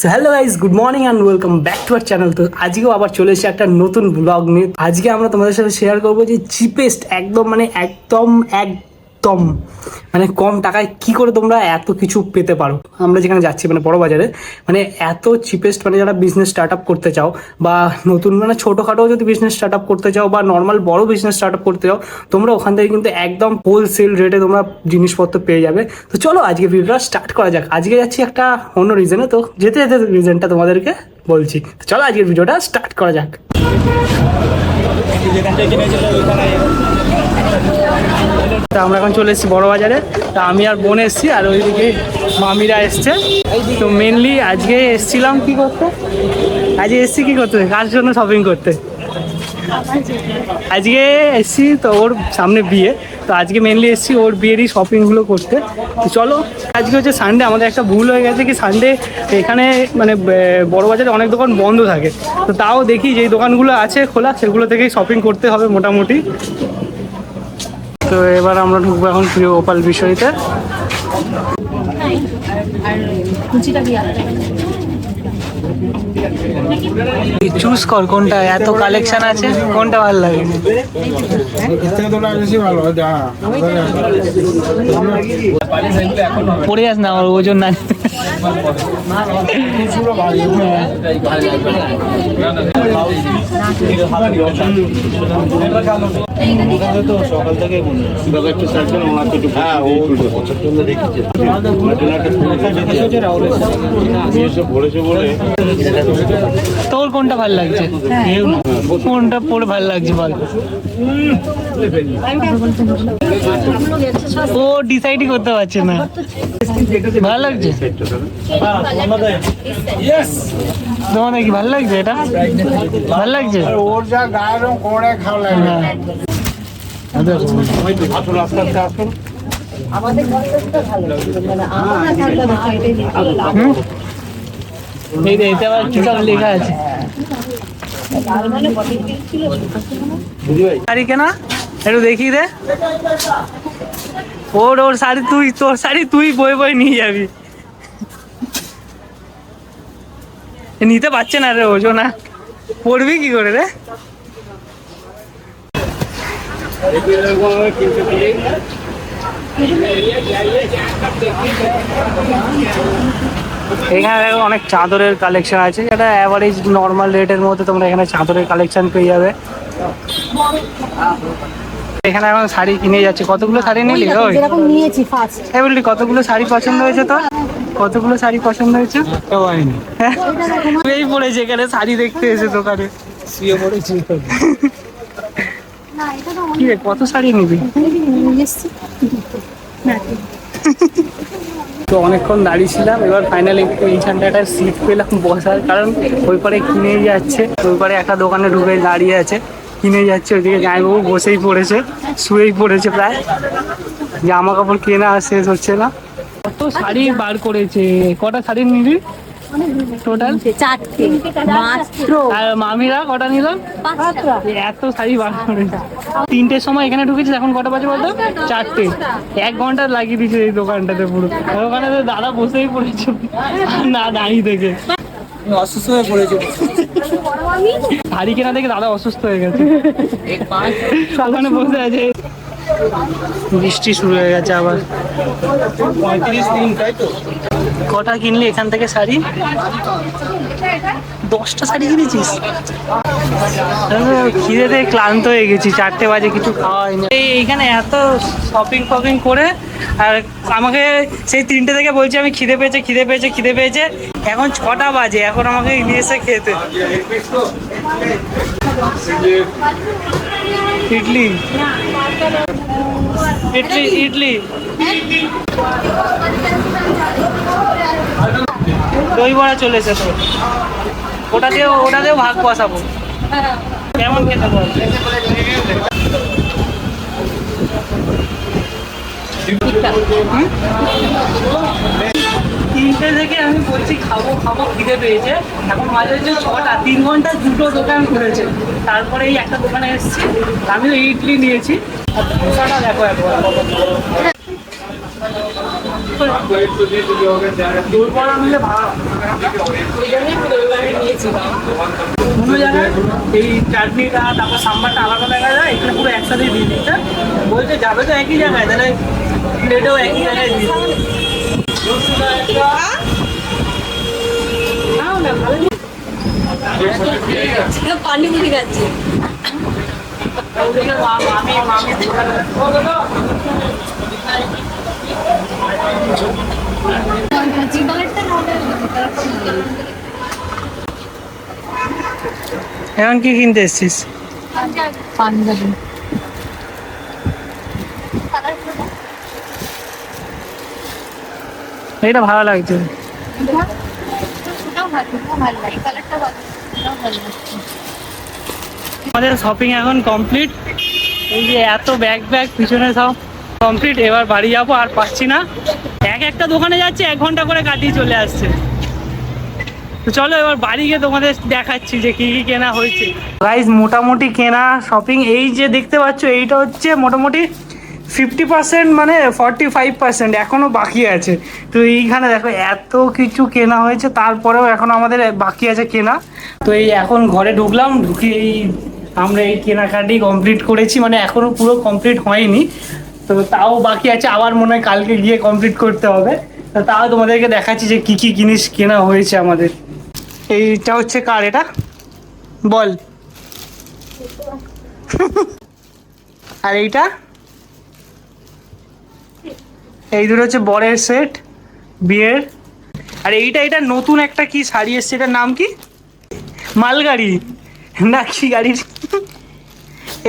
Hello guys, good morning and welcome back to our channel. তো আজকেও আবার চলে এসেছি একটা নতুন ব্লগ নিয়ে। আজকে আমরা তোমাদের সাথে শেয়ার করবো যে চিপেস্ট একদম মানে কম টাকায় কি করে তোমরা এত কিছু পেতে পারো। আমরা যেখানে যাচ্ছি মানে বড়বাজারে, মানে এত চিপেস্ট, মানে যারা বিজনেস স্টার্ট আপ করতে চাও বা নতুন মানে ছোটোখাটো যদি বিজনেস স্টার্ট আপ করতে চাও বা নর্মাল বড় বিজনেস স্টার্ট আপ করতে চাও, তোমরা ওখান থেকে কিন্তু একদম হোলসেল রেটে তোমরা জিনিসপত্র পেয়ে যাবে। তো চলো আজকে ভিডিওটা স্টার্ট করা যাক। আজকে যাচ্ছি একটা অন্য রিজনে, তো যেতে যেতে রিজনটা তোমাদেরকে বলছি। তো চলো আজকের ভিডিওটা স্টার্ট করা যাক। তা আমরা এখন চলে এসেছি বড়বাজারে। তা আমি আর বোন এসেছি, আর ওইদিকে মামিরা এসছে। তো মেনলি আজকে এসছিলাম কি করতে, আজকে এসছি কি করতে, কার জন্য শপিং করতে। আজকে এসছি তো ওর সামনে বিয়ে, তো আজকে মেনলি এসছি ওর বিয়েরই শপিংগুলো করতে। তো চলো, আজকে হচ্ছে সানডে। আমাদের একটা ভুল হয়ে গেছে কি, সানডে এখানে মানে বড়বাজারে অনেক দোকান বন্ধ থাকে, তো তাও দেখি যেই দোকানগুলো আছে খোলা সেগুলো থেকেই শপিং করতে হবে মোটামুটি। তো এবার আমরা ঢুকবো এখন প্রিয় গোপাল বিষয়তে। চুজ কর কোনটা, এত কালেকশন আছে কোনটা ভালো লাগে। পরে যাস না, আমার ওজন না। সকাল থেকে তোর কোনটা ভালো লাগছে, কোনটা পরে ভালো লাগছে বল। ও ডিসাইডই করতে পারছে না, ভালো লাগছে তোমার নাকি ভালো লাগছে, এটা ভালো লাগছে। ওর যা গায়ের রং করে খাওয়া লাগে। লেখা আছে শাড়ি কেনা, একটু দেখি দে। ওর শাড়ি তুই, তোর শাড়ি তুই বই বই নিয়ে যাবি, নিতে পারছে না রে ওজন, না পড়বি কি করে রে। এখানে অনেক চাদরের কালেকশন আছে, যেটা অ্যাভারেজ নর্মাল রেটের মধ্যে তোমরা এখানে চাদরের কালেকশন পেয়ে যাবে। এখানে এখন শাড়ি কিনে যাচ্ছে। কতগুলো শাড়ি নিলি? ওই বললি কতগুলো শাড়ি পছন্দ হয়েছে তোর? কতগুলো শাড়ি পছন্দ হয়েছে? এই পড়েছে এখানে শাড়ি দেখতে এসে দোকানে শুয়ে পড়েছি। কি রে, কত শাড়ি নিবি? তো অনেকক্ষণ দাঁড়িয়েছিলাম, এবার ফাইনালি এইখানটা একটা সিট পেলাম বসার, কারণ ওই পারে কিনে যাচ্ছে, ওই পারে একটা দোকানে ঢুকে দাঁড়িয়ে আছে কিনে যাচ্ছে। ওইদিকে জামাইবাবু বসেই পড়েছে, শুয়েই পড়েছে প্রায়, জামা কাপড় কেনা শেষ হচ্ছে না। কত শাড়ি বার করেছে, কটা শাড়ি নিবি টোটাল? 4টে মাত্র। আর মামিরা কটা নিল? 5টা। এত শাড়ি বার করেছে। 3টের সময় এখানে ঢুকেছিস, এখন কটা বাজে বলতো? 4টে। 1 ঘন্টা লাগিয়ে দিয়েছে এই দোকানটাতে পুরো। ওখানে তো দাদা বসেই পড়েছে না দাঁড়িয়ে থেকে, অসুস্থ হয়ে পড়েছে। শাড়ি কেনা দেখে দাদা অসুস্থ হয়ে গেছে, ওখানে বসে আছে। বৃষ্টি শুরু হয়ে গেছে আবার। 35 দিন, তাই তো? কটা কিনলি এখান থেকে শাড়ি? 10টা শাড়ি কিনেছিস? খিদেতে ক্লান্ত হয়ে গেছি, 4টে বাজে কিছু খাওয়া হয়নি। এইখানে এত শপিং করে, আর আমাকে সেই 3টে থেকে বলছি আমি খিদে পেয়েছে। এখন 6টা বাজে, এখন আমাকে নিয়ে এসে খেতে ইডলি দই বড়া চলে এসে, তো ওটা দিয়েও ভাগ বসাবো। কেমন খেতে বল? 3টে থেকে আমি বলছি খাবো খিদে পেয়েছে, এখন মাঝে হচ্ছে 6টা। 3 ঘন্টা 2টো দোকান খুলেছে, তারপরে এই একটা দোকানে এসেছি। আমিও ইডলি নিয়েছি, আর ধোসাটা দেখো একবার। কোনো জায়গায় এই চাটনিটা তারপর সাম্বারটা আলাদা দেখা যায়, এখানে পুরো একসাথেই দিয়ে দিচ্ছে। বলছে যাবে তো একই জায়গায়, তাহলে প্লেটেও একই জায়গায় দিয়ে পানি পুরি খাচ্ছে। এখন কি কিনতে এসছিস? পাঞ্জাবি এটা ভালো লাগছে। আমাদের শপিং এখন কমপ্লিট। এই যে এত ব্যাগ পিছনে সব কমপ্লিট। এবার বাড়ি যাবো, আর পাচ্ছি না। একটা দোকানে যাচ্ছে, 1 ঘন্টা করে কাটিয়ে চলে আসছে। তো চলো এবার বাড়ি গিয়ে তোমাদের দেখাচ্ছি যে কি কি কেনা হয়েছে। গাইস মোটামুটি কেনা শপিং এই যে দেখতে পাচ্ছ, এইটা হচ্ছে মোটামুটি 50%, মানে 45% এখনো বাকি আছে। তো এইখানে দেখো এত কিছু কেনা হয়েছে, তারপরেও এখন আমাদের বাকি আছে কেনা। তো এই এখন ঘরে ঢুকলাম, ঢুকে আমরা এই কেনাকাটি কমপ্লিট করেছি, মানে এখনো পুরো কমপ্লিট হয়নি। তো তাও বাকি আছে, আবার মনে হয় কালকে গিয়ে কমপ্লিট করতে হবে। তো তাও তোমাদেরকে দেখাচ্ছি যে কি কি জিনিস কেনা হয়েছে আমাদের। এইটা হচ্ছে কার, এটা বল। আর এইটা, এই দুটো হচ্ছে বরের সেট, বিয়ের। আর এইটা নতুন একটা কি শাড়ি এসছে, এটার নাম কি? মালগাড়ি না কি গাড়ি?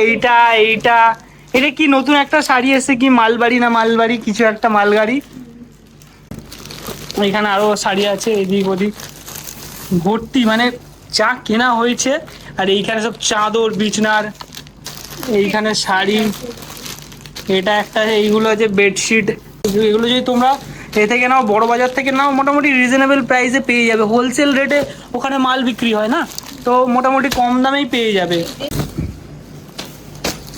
এইটা এটা কি নতুন একটা শাড়ি এসছে, কি মালবাড়ি না মালবাড়ি কিছু একটা, মালগাড়ি। এখানে আরো শাড়ি আছে এদিক ওদিক ভর্তি, মানে যা কেনা হয়েছে। আর এইখানে সব চাদর বিছনার, এইখানে শাড়ি, এটা একটা, এইগুলো হচ্ছে বেডশিট। এগুলো যদি তোমরা এ থেকে নাও, বড় বাজার থেকে নাও, মোটামুটি রিজনেবল প্রাইসে পেয়ে যাবে। হোলসেল রেটে ওখানে মাল বিক্রি হয় না, তো মোটামুটি কম দামেই পেয়ে যাবে।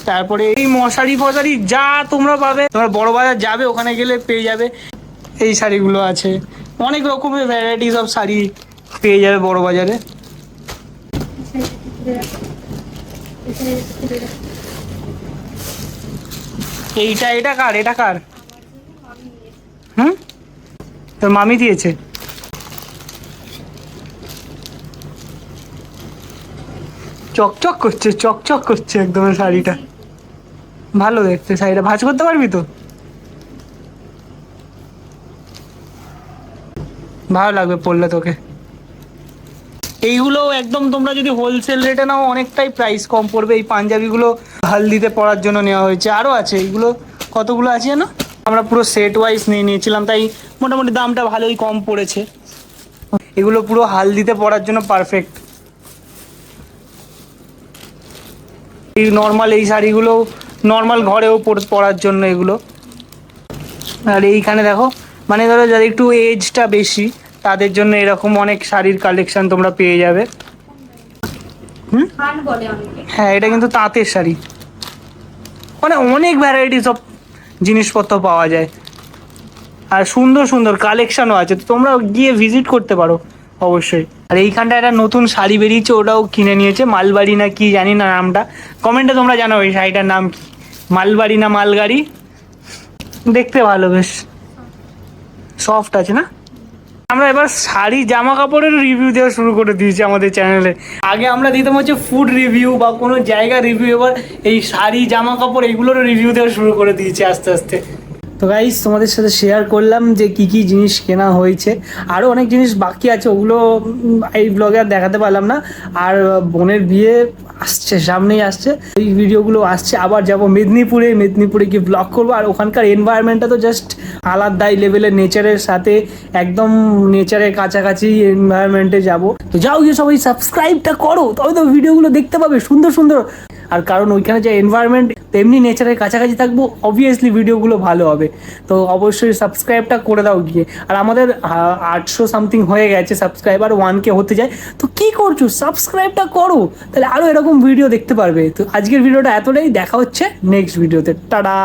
তারপরে এই মশারি ফশারি যা তোমরা পাবে, তোমরা বড় বাজার যাবে ওখানে গেলে পেয়ে যাবে। এই শাড়িগুলো আছে, অনেক রকমের ভ্যারাইটিস অফ শাড়ি পেয়ে যাবে বড় বাজারে। এটা কার? তোর মামি দিয়েছে। চকচক করছে একদম শাড়িটা, ভালো দেখতে। শাড়িটা ভাঁজ করতে পারবি তো? ভালো লাগবে পরলে তোকে। এইগুলো একদম তোমরা যদি হোলসেল রেটে নাও অনেকটাই প্রাইস কম পড়বে। এই পাঞ্জাবিগুলো হালদিতে পরার জন্য নেওয়া হয়েছে। আরও আছে, এইগুলো কতগুলো আছে না, আমরা পুরো সেট ওয়াইজ নিয়েছিলাম, তাই মোটামুটি দামটা ভালোই কম পড়েছে। এগুলো পুরো হালদিতে পরার জন্য পারফেক্ট। এই নর্মাল এই শাড়িগুলো নর্মাল ঘরেও পরার জন্য এগুলো। আর এইখানে দেখো, মানে ধরো যাদের একটু এজটা বেশি তাদের জন্য এরকম অনেক শাড়ির কালেকশন তোমরা পেয়ে যাবে। হ্যাঁ, এটা কিন্তু তাঁতের শাড়ি, মানে অনেক ভ্যারাইটিস অফ জিনিসপত্র পাওয়া যায়। আর সুন্দর কালেকশনও আছে, তো তোমরা গিয়ে ভিজিট করতে পারো অবশ্যই। আর এইখানটা একটা নতুন শাড়ি বেরিয়েছে, ওটাও কিনে নিয়েছে। মালবাড়ি না কি জানি না নামটা, কমেন্টে তোমরা জানো এই শাড়িটার নাম কি, মালবাড়ি না মালগাড়ি। দেখতে ভালো, বেশ সফট আছে না। আমরা এবার শাড়ি জামা কাপড়ের রিভিউ দেওয়া শুরু করে দিয়েছি আমাদের চ্যানেলে। আগে আমরা দিতাম হচ্ছে ফুড রিভিউ বা কোনো জায়গার রিভিউ, এবার এই শাড়ি জামা কাপড় এগুলোরও রিভিউ দেওয়া শুরু করে দিয়েছি আস্তে আস্তে। তো গাইস তোমাদের সাথে শেয়ার করলাম যে কি কি জিনিস কেনা হয়েছে। আরও অনেক জিনিস বাকি আছে, ওগুলো এই ব্লগে আর দেখাতে পারলাম না। আর বোনের বিয়ে আসছে, সামনেই আসছে, এই ভিডিওগুলো আসছে। আবার যাব মেদিনীপুরে গিয়ে ব্লগ করবো। আর ওখানকার এনভায়রনমেন্টটা তো জাস্ট আলাদাই লেভেলের, নেচারের সাথে একদম নেচারের কাছাকাছি এনভায়রনমেন্টে যাব। তো যাও গিয়ে সবাই সাবস্ক্রাইবটা করো, তবে তো ভিডিওগুলো দেখতে পাবে সুন্দর। আর কারণ ওইখানে যে এনভায়রনমেন্ট, তেমনি নেচারের কাছাকাছি থাকবো, অবভিয়াসলি ভিডিওগুলো ভালো হবে। তো অবশ্যই সাবস্ক্রাইবটা করে দাও গিয়ে। আর আমাদের 800 সামথিং হয়ে গেছে সাবস্ক্রাইবার, 1K হতে যায়। তো কি করছো, সাবস্ক্রাইবটা করো, তাহলে আরও এরকম ভিডিও দেখতে পারবে। তো আজকের ভিডিওটা এতটাই, দেখা হচ্ছে নেক্সট ভিডিওতে। টাটা।